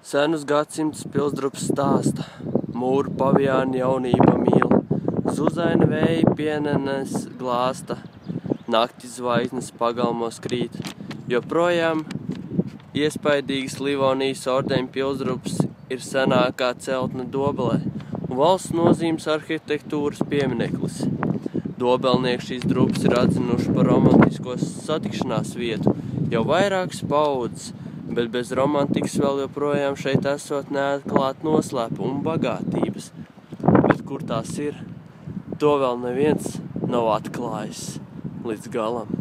Senus gadsimtus Pilsdrupis stāsta, mūru pavijāni jaunība mīl, zuzaina vēji pienenes glāsta, naktis zvaigznes pagalmos krīt, joprojām iespaidīgas Livonijas ordeņa Pilsdrupis ir senākā celtne Dobelē un valsts nozīmes arhitektūras piemineklis. Dobelnieki šīs drupas ir atzinuši par romantisko satikšanās vietu jau vairākas paudzes, bet bez romantikas vēl joprojām šeit esot neatklāt noslēpumi un bagātības. Bet kur tās ir, to vēl neviens nav atklājis līdz galam.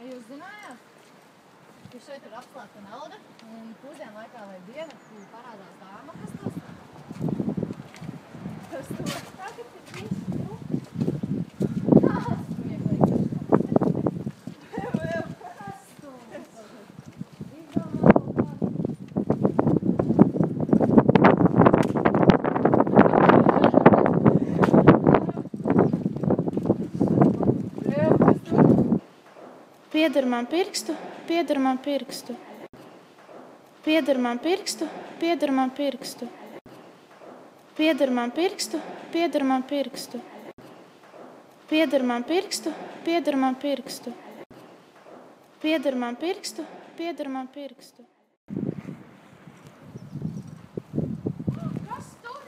Jūs zinājāt, ka šeit ir apslēpta nauda un pusdienu laikā vai dienu parādās dāma, kas to stāv? Kas to tagad ir viss? Tas smieklīgi. Kas to? Izdomā Pieder man pirkstu, pieder man pirkstu. Pieder man pirkstu, pieder man pirkstu. Pieder man pirkstu, pieder man pirkstu. Pieder man pirkstu, pieder man pirkstu. Pieder man pirkstu, pieder man pirkstu. Kas tur?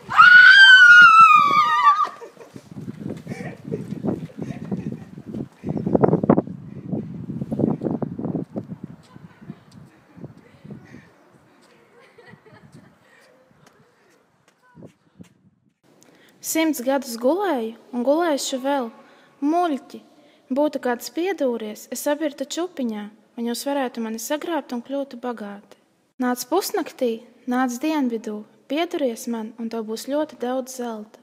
Simts gadus gulēju un gulēšu vēl. Muļķi! Būtu kāds piedūries, es apirtu čupiņā, un jūs varētu mani sagrābt un kļūtu bagāti. Nāc pusnaktī, nāc dienvidū, pieduries man, un tev būs ļoti daudz zelta.